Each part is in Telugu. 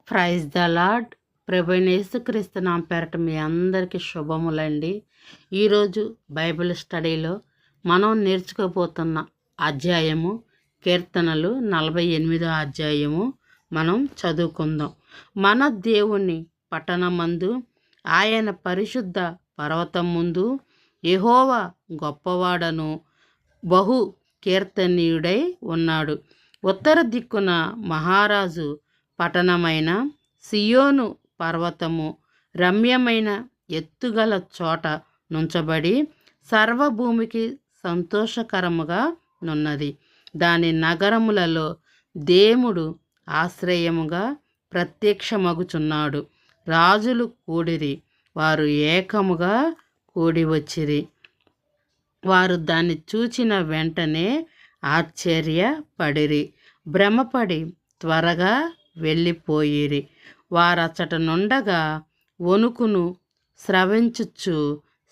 Praise the lord. ప్రభువైన యేసుక్రీస్తు నామమున పేరట మీ అందరికీ శుభములండి. ఈరోజు బైబిల్ స్టడీలో మనం నేర్చుకోబోతున్న అధ్యాయము కీర్తనలు 48వ అధ్యాయము మనం చదువుకుందాం. మన దేవుని పట్టణమందు ఆయన పరిశుద్ధ పర్వతం ముందు యెహోవా గొప్పవాడను బహు కీర్తనీయుడై ఉన్నాడు. ఉత్తర దిక్కున మహారాజు పట్టణమైన సియోను పర్వతము రమ్యమైన ఎత్తుగల చోట నుంచబడి సర్వభూమికి సంతోషకరముగా నున్నది. దాని నగరములలో దేవుడు ఆశ్రయముగా ప్రత్యక్షమగుచున్నాడు. రాజులు కూడిరి, వారు ఏకముగా కూడి వచ్చిరి. వారు దాన్ని చూచిన వెంటనే ఆశ్చర్యపడిరి, భ్రమపడి త్వరగా వెళ్ళిపోయిరి. వారచ్చట నుండగా వణుకును స్రవించుచు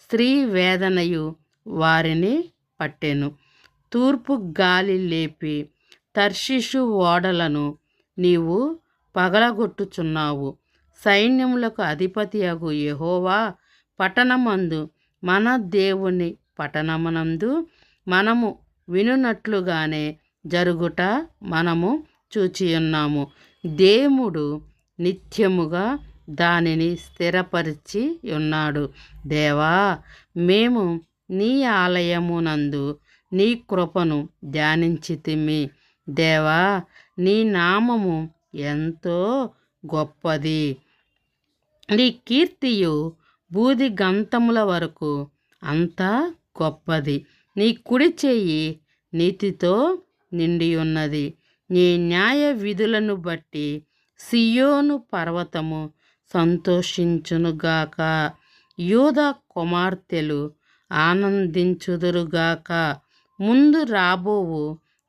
స్త్రీ వేదనయు వారిని పట్టెను. తూర్పు గాలి లేపి తర్షీషు ఓడలను నీవు పగలగొట్టుచున్నావు. సైన్యములకు అధిపతియగు యెహోవా పట్టణమందు మన దేవుని పట్టణమునందు మనము వినున్నట్లుగానే జరుగుట మనము చూచియున్నాము. దేవుడు నిత్యముగా దానిని స్థిరపరిచి ఉన్నాడు. దేవా, మేము నీ ఆలయమునందు నీ కృపను ధ్యానించితిమి. దేవా, నీ నామము ఎంతో గొప్పది. నీ కీర్తియు బూది గంతముల వరకు అంత గొప్పది. నీ కుడి చెయ్యి నీతితో నిండి ఉన్నది. నీ న్యాయ విధులను బట్టి సియోను పర్వతము సంతోషించునుగాక. యూదా కుమార్తెలు ఆనందించుదురుగాక. ముందు రాబోవు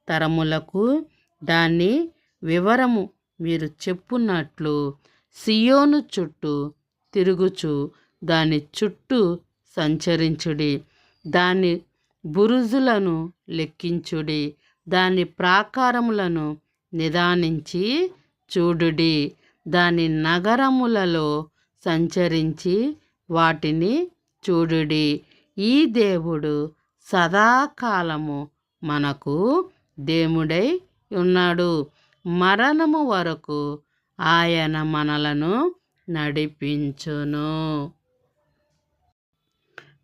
తరములకు దాని వివరము మీరు చెప్పున్నట్లు సియోను చుట్టూ తిరుగుచు దాని చుట్టూ సంచరించుడి. దాని బురుజులను లెక్కించుడి. దాని ప్రాకారములను నిదానించి చూడుడి. దాని నగరములలో సంచరించి వాటిని చూడుడి. ఈ దేవుడు సదాకాలము మనకు దేవుడై ఉన్నాడు. మరణము వరకు ఆయన మనలను నడిపించును.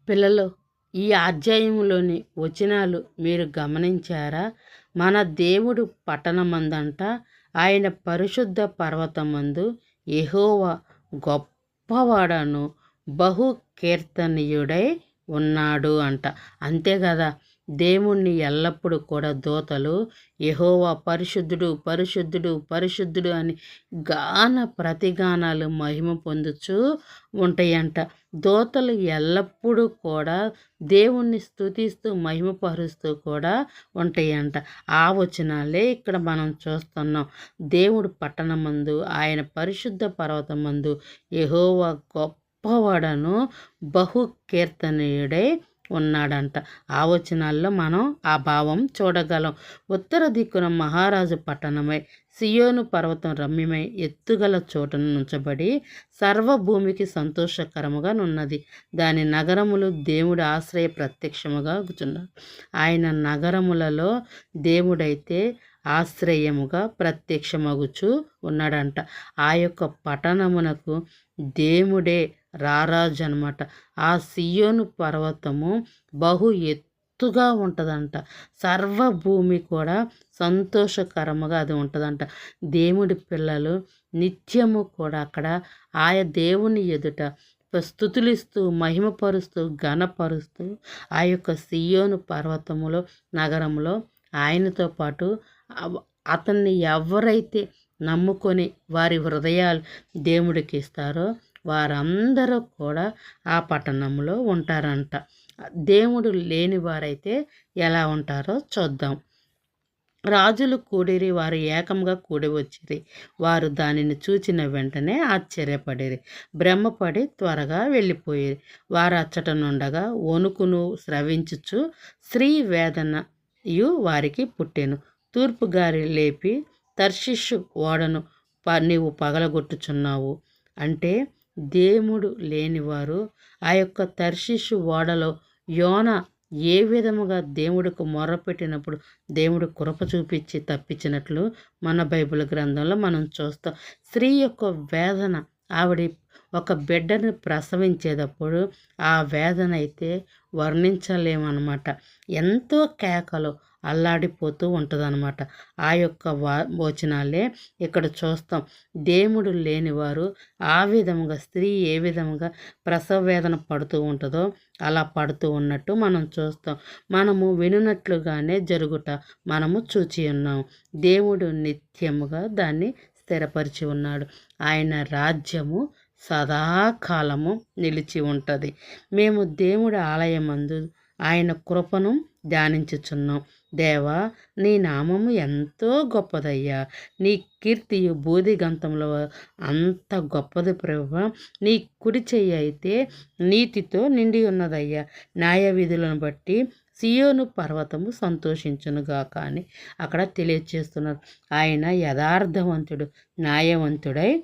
పిల్లలు, ఈ అధ్యాయంలోని వచనాలు మీరు గమనించారా? మన దేవుడు పట్టణమందంట ఆయన పరిశుద్ధ పర్వతమందు యెహోవా గొప్పవాడను బహు కీర్తనీయుడై ఉన్నాడు అంట. అంతే కదా, దేవుణ్ణి ఎల్లప్పుడూ కూడా దూతలు యెహోవా పరిశుద్ధుడు పరిశుద్ధుడు పరిశుద్ధుడు అని ప్రతిగానాలు మహిమ పొందుచూ ఉంటాయంట. దూతలు ఎల్లప్పుడూ కూడా దేవుణ్ణి స్తుతిస్తూ మహిమపరుస్తూ కూడా ఉంటాయంట. ఆ వచనాలే ఇక్కడ మనం చూస్తున్నాం. దేవుడు పట్టణమందు ఆయన పరిశుద్ధ పర్వతమందు యెహోవా గొప్పవాడను బహు కీర్తనీయుడై ఉన్నాడంట. ఆ వచనాల్లో మనం ఆ భావం చూడగలం. ఉత్తర దిక్కున మహారాజు పట్టణమై సియోను పర్వతం రమ్యమై ఎత్తుగల చోటను నుంచబడి సర్వభూమికి సంతోషకరముగా నున్నది. దాని నగరములు దేవుడి ఆశ్రయ ప్రత్యక్షముగా కూర్చున్నారు. ఆయన నగరములలో దేవుడైతే ఆశ్రయముగా ప్రత్యక్షమగుచూ ఉన్నాడంట. ఆ యొక్క పట్టణమునకు దేవుడే రారాజు అనమాట. ఆ సియోను పర్వతము బహు ఎత్తుగా ఉంటుందంట. సర్వభూమి కూడా సంతోషకరముగా అది ఉంటుందంట. దేవుడి పిల్లలు నిత్యము కూడా అక్కడ ఆయా దేవుని ఎదుట స్తుతులిస్తూ మహిమపరుస్తూ ఘనపరుస్తూ ఆ యొక్క సియోను పర్వతములో నగరంలో ఆయనతో పాటు అతన్ని ఎవరైతే నమ్ముకొని వారి హృదయాలు దేవుడికి ఇస్తారో వారందరూ కూడా ఆ పట్టణంలో ఉంటారంట. దేవుడు లేని వారైతే ఎలా ఉంటారో చూద్దాం. రాజులు కూడిరి, వారు ఏకంగా కూడి వచ్చిరి. వారు దానిని చూచిన వెంటనే ఆశ్చర్యపడిరి, భ్రమపడి త్వరగా వెళ్ళిపోయిరి. వారు అచ్చట నుండగా వణుకును స్రవించుచు స్త్రీ వేదనయు వారికి పుట్టెను. తూర్పు గాలి లేపి తర్షీషు ఓడను నీవు పగలగొట్టుచున్నావు. అంటే దేవుడు లేనివారు ఆ యొక్క తర్షీషు ఓడలో యోన ఏ విధముగా దేవుడికి మొర్రపెట్టినప్పుడు దేవుడు కృప చూపించి తప్పించినట్లు మన బైబిల్ గ్రంథంలో మనం చూస్తాం. స్త్రీ యొక్క వేదన, ఆవిడ ఒక బిడ్డని ప్రసవించేటప్పుడు ఆ వేదన అయితే వర్ణించలేమన్నమాట. ఎంతో కేకలు అల్లాడిపోతూ ఉంటుందన్నమాట. ఆ యొక్క వచనాలే ఇక్కడ చూస్తాం. దేవుడు లేనివారు ఆ విధముగా స్త్రీ ఏ విధముగా ప్రసవ వేదన పడుతూ ఉంటుందో అలా పడుతూ ఉన్నట్టు మనం చూస్తాం. మనము వినున్నట్లుగానే జరుగుట మనము చూచి ఉన్నాం. దేవుడు నిత్యముగా దాన్ని స్థిరపరిచి ఉన్నాడు. ఆయన రాజ్యము సదాకాలము నిలిచి ఉంటుంది. మేము దేవుడి ఆలయమందు ఆయన కృపను ధ్యానించుచున్నాం. దేవా, నీ నామము ఎంతో గొప్పదయ్యా. నీ కీర్తియు బూదిగంతంలో అంత గొప్పది ప్రభువా. నీ కుడి చెయ్యి అయితే నీతితో నిండి ఉన్నదయ్యా. న్యాయ విధులను బట్టి సియోను పర్వతము సంతోషించునుగా. కానీ అక్కడ తెలియచేస్తున్నారు, ఆయన యథార్థవంతుడు, న్యాయవంతుడై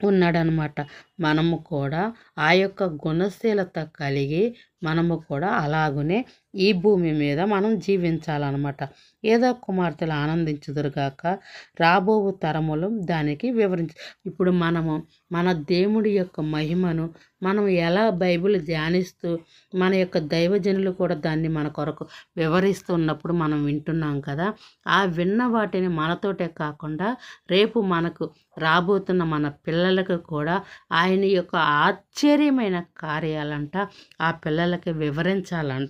ఉన్నాడనమాట. మనము కూడా ఆ యొక్క గుణశీలత కలిగి మనము కూడా అలాగనే ఈ భూమి మీద మనం జీవించాలన్నమాట. ఏదో కుమార్తెలు ఆనందించుదురుగాక, రాబో తరములు దానికి ఇప్పుడు మనము మన దేవుడి యొక్క మహిమను మనం ఎలా బైబిల్ ధ్యానిస్తూ మన యొక్క దైవజనులు కూడా దాన్ని మన కొరకు వివరిస్తున్నప్పుడు మనం వింటున్నాం కదా. ఆ విన్న వాటిని మనతోటే కాకుండా రేపు మనకు రాబోతున్న మన పిల్లలకు కూడా ఆయన యొక్క ఆశ్చర్యమైన కార్యాలంట ఆ పిల్లలకి వివరించాలంట.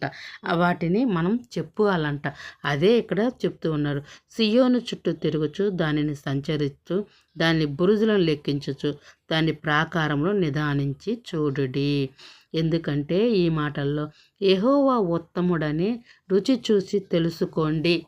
వాటిని మనం చెప్పుకోవాలంట. అదే ఇక్కడ చెప్తూ ఉన్నారు. సియోను చుట్టూ తిరుగుచు దానిని సంచరిస్తూ దాని బురుజులను లెక్కించుచు దాని ప్రాకారంలో నిదానించి చూడుడి. ఎందుకంటే ఈ మాటల్లో యెహోవా ఉత్తముడని రుచి చూసి తెలుసుకోండి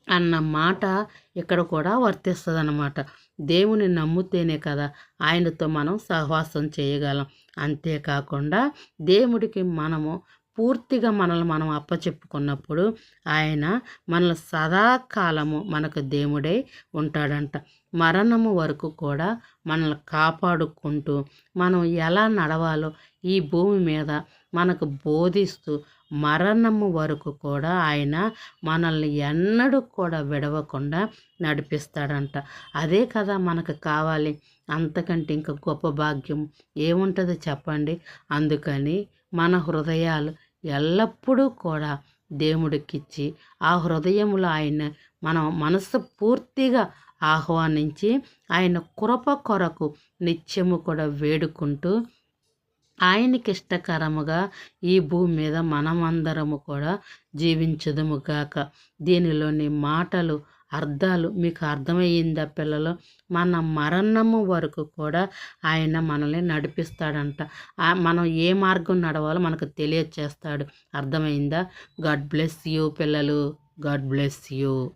అన్న మాట ఇక్కడ కూడా వర్తిస్తుంది అన్నమాట. దేవుని నమ్ముతేనే కదా ఆయనతో మనం సహవాసం చేయగలం. అంతేకాకుండా దేవుడికి మనము పూర్తిగా మనల్ని మనం అప్పచెప్పుకున్నప్పుడు ఆయన మనల్ని సదాకాలము మనకు దేవుడై ఉంటాడంట. మరణము వరకు కూడా మనల్ని కాపాడుకుంటూ మనం ఎలా నడవాలో ఈ భూమి మీద మనకు బోధిస్తూ మరణము వరకు కూడా ఆయన మనల్ని ఎన్నడూ కూడా విడవకుండా నడిపిస్తాడంట. అదే కదా మనకు కావాలి. అంతకంటే ఇంకా గొప్ప భాగ్యం ఏముంటుంది చెప్పండి. అందుకని మన హృదయాలు ఎల్లప్పుడూ కూడా దేవుడికిచ్చి ఆ హృదయంలో ఆయన మనం మనసు పూర్తిగా ఆహ్వానించి ఆయన కృప కొరకు నిత్యము కూడా వేడుకుంటూ ఆయనకి ఇష్టకరముగా ఈ భూమి మీద మనమందరము కూడా జీవించదుముగాక. దీనిలోని మాటలు అర్థాలు మీకు అర్థమయ్యిందా పిల్లలు? మన మరణము వరకు కూడా ఆయన మనల్ని నడిపిస్తాడంట. మనం ఏ మార్గం నడవాలో మనకు తెలియచేస్తాడు. అర్థమైందా? గాడ్ బ్లెస్ యూ పిల్లలు. God bless you.